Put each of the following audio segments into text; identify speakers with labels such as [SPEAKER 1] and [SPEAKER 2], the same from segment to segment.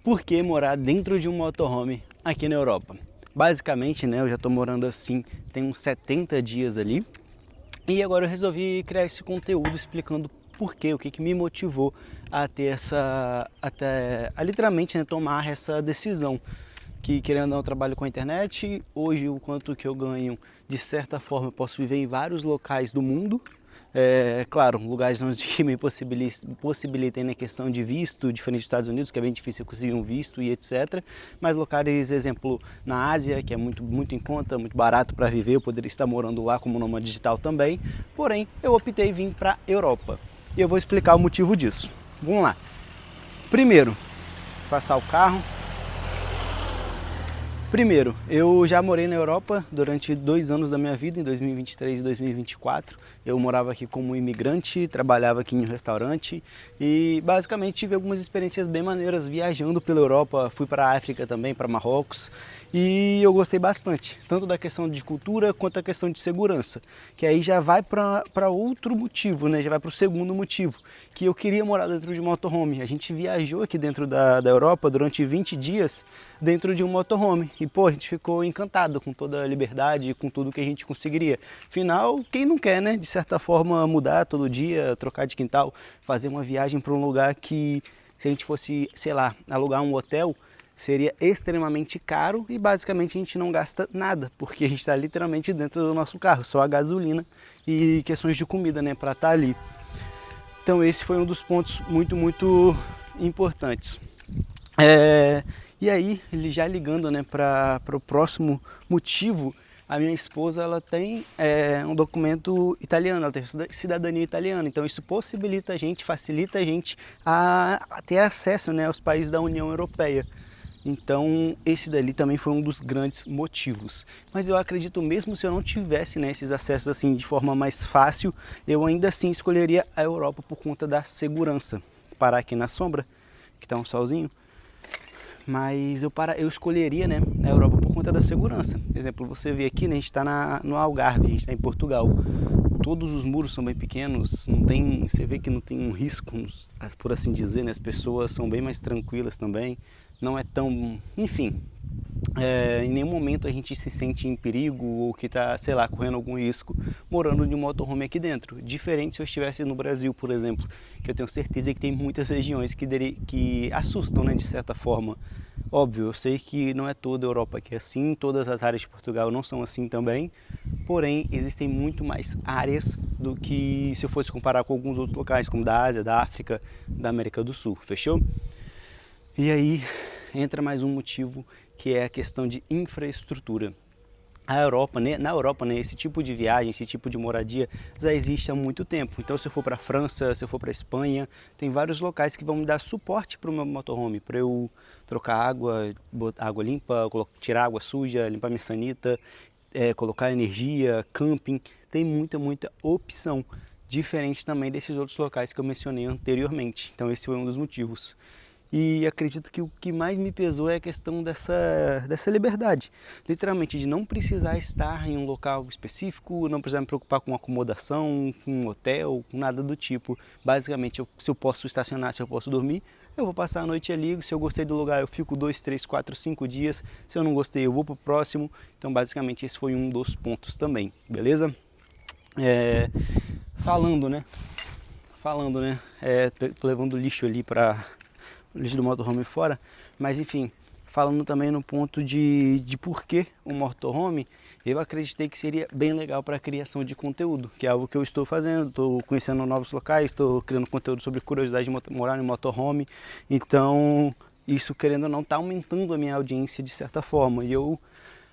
[SPEAKER 1] por que morar dentro de um motorhome aqui na Europa? Basicamente, né, eu já estou morando assim tem uns 70 dias ali e agora eu resolvi criar esse conteúdo explicando por quê, o que que me motivou a ter a literalmente, né, tomar essa decisão. Que querendo ou não, eu trabalho com a internet, hoje o quanto que eu ganho, de certa forma eu posso viver em vários locais do mundo, claro, lugares onde me possibilitem na questão de visto, diferente dos Estados Unidos, que é bem difícil conseguir um visto e etc. Mas locais, exemplo, na Ásia, que é muito em conta, muito barato para viver, eu poderia estar morando lá como nômade digital também, porém eu optei em vir para a Europa. E eu vou explicar o motivo disso. Vamos lá. Primeiro, passar o carro. Primeiro, eu já morei na Europa durante 2 anos da minha vida, em 2023 e 2024. Eu morava aqui como imigrante, trabalhava aqui em um restaurante e basicamente tive algumas experiências bem maneiras viajando pela Europa. Fui para a África também, para Marrocos, e eu gostei bastante, tanto da questão de cultura quanto da questão de segurança, que aí já vai para outro motivo, né? Já vai para o segundo motivo, que eu queria morar dentro de um motorhome. A gente viajou aqui dentro da Europa durante 20 dias dentro de um motorhome. E pô, a gente ficou encantado com toda a liberdade, com tudo que a gente conseguiria. Afinal, quem não quer, né? De certa forma, mudar todo dia, trocar de quintal, fazer uma viagem para um lugar que, se a gente fosse, sei lá, alugar um hotel, seria extremamente caro e basicamente a gente não gasta nada, porque a gente está literalmente dentro do nosso carro, só a gasolina e questões de comida, né, para estar ali. Então esse foi um dos pontos muito importantes. E aí, ele já ligando, né, para o próximo motivo, a minha esposa ela tem um documento italiano, ela tem cidadania italiana, então isso possibilita a gente, facilita a gente a ter acesso, né, aos países da União Europeia. Então esse dali também foi um dos grandes motivos. Mas eu acredito, mesmo se eu não tivesse, né, esses acessos assim de forma mais fácil, eu ainda assim escolheria a Europa por conta da segurança. Parar aqui na sombra, que está um solzinho. Mas eu escolheria, né, a Europa por conta da segurança. Exemplo, você vê aqui, né, a gente está no Algarve, a gente está em Portugal. Todos os muros são bem pequenos, não tem, você vê que não tem um risco, por assim dizer, né, as pessoas são bem mais tranquilas também. Não é tão, enfim, em nenhum momento a gente se sente em perigo ou que está, sei lá, correndo algum risco morando de um motorhome aqui dentro. Diferente se eu estivesse no Brasil, por exemplo, que eu tenho certeza que tem muitas regiões que assustam, né, de certa forma. Óbvio, eu sei que não é toda a Europa que é assim, todas as áreas de Portugal não são assim também, porém existem muito mais áreas do que se eu fosse comparar com alguns outros locais, como da Ásia, da África, da América do Sul, fechou? E aí entra mais um motivo, que é a questão de infraestrutura. A Europa, né, na Europa, né, esse tipo de viagem, esse tipo de moradia já existe há muito tempo. Então, se eu for para a França, se eu for para a Espanha, tem vários locais que vão me dar suporte para o meu motorhome, para eu trocar água, água limpa, tirar água suja, limpar minha sanita, colocar energia, camping. Tem muita opção, diferente também desses outros locais que eu mencionei anteriormente. Então, esse foi um dos motivos. E acredito que o que mais me pesou é a questão dessa liberdade, literalmente de não precisar estar em um local específico, não precisar me preocupar com acomodação, com um hotel, com nada do tipo. Basicamente, se eu posso estacionar, se eu posso dormir, eu vou passar a noite ali. Se eu gostei do lugar, eu fico 2, 3, 4, 5 dias. Se eu não gostei, eu vou pro próximo. Então, basicamente, esse foi um dos pontos também, beleza? Falando, né? Tô levando lixo ali para lixo do motorhome fora, mas enfim, falando também no ponto de por que o motorhome, eu acreditei que seria bem legal para a criação de conteúdo, que é algo que eu estou fazendo, estou conhecendo novos locais, estou criando conteúdo sobre curiosidade de morar no motorhome, então isso, querendo ou não, está aumentando a minha audiência de certa forma, e eu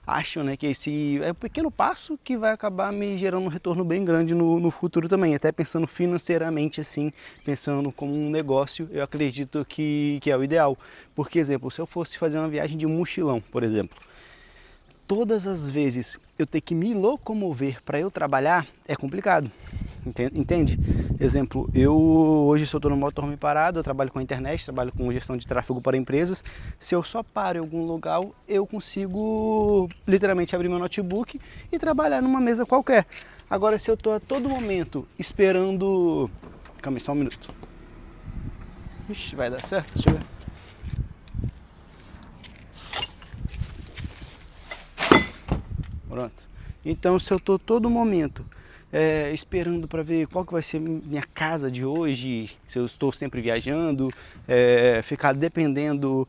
[SPEAKER 1] acho, né, que esse é um pequeno passo que vai acabar me gerando um retorno bem grande no futuro também, até pensando financeiramente assim, pensando como um negócio, eu acredito que é o ideal. Porque, exemplo, se eu fosse fazer uma viagem de mochilão, por exemplo, todas as vezes eu ter que me locomover para eu trabalhar é complicado, entende? Exemplo, eu hoje estou no motorhome parado, eu trabalho com a internet, trabalho com gestão de tráfego para empresas. Se eu só paro em algum lugar, eu consigo literalmente abrir meu notebook e trabalhar numa mesa qualquer. Agora, se eu estou a todo momento esperando... Calma aí, só um minuto. Ixi, vai dar certo? Deixa eu ver. Pronto. Então, se eu estou todo momento esperando para ver qual que vai ser minha casa de hoje, se eu estou sempre viajando, ficar dependendo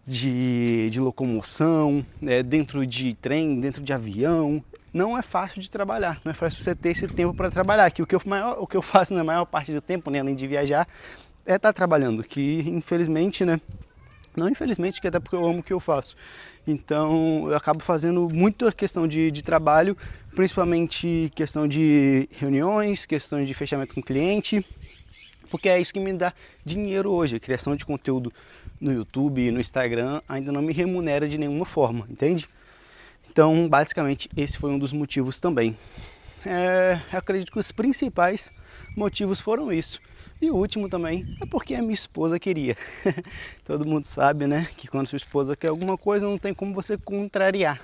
[SPEAKER 1] de locomoção, dentro de trem, dentro de avião, não é fácil de trabalhar, não é fácil você ter esse tempo para trabalhar, que o que eu faço na maior parte do tempo, né, além de viajar, é estar trabalhando, que infelizmente, né, não infelizmente, que até porque eu amo o que eu faço. Então eu acabo fazendo muito a questão de trabalho, principalmente questão de reuniões, questão de fechamento com cliente, porque é isso que me dá dinheiro hoje. A criação de conteúdo no YouTube e no Instagram ainda não me remunera de nenhuma forma, entende? Então basicamente esse foi um dos motivos também. Eu acredito que os principais motivos foram isso. E o último também é porque a minha esposa queria. Todo mundo sabe, né, que quando sua esposa quer alguma coisa não tem como você contrariar.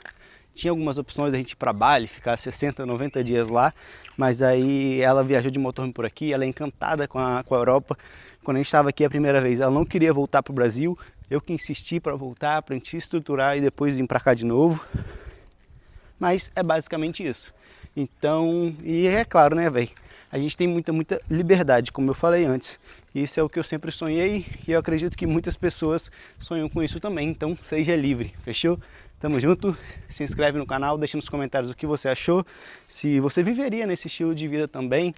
[SPEAKER 1] Tinha algumas opções da gente ir para Bali, ficar 60, 90 dias lá, mas aí ela viajou de motorhome por aqui, ela é encantada com a Europa. Quando a gente estava aqui a primeira vez, ela não queria voltar para o Brasil, eu que insisti para voltar, para a gente se estruturar e depois vir para cá de novo. Mas é basicamente isso. Então, e é claro, né, velho? A gente tem muita liberdade, como eu falei antes. Isso é o que eu sempre sonhei e eu acredito que muitas pessoas sonham com isso também. Então, seja livre, fechou? Tamo junto, se inscreve no canal, deixa nos comentários o que você achou. Se você viveria nesse estilo de vida também.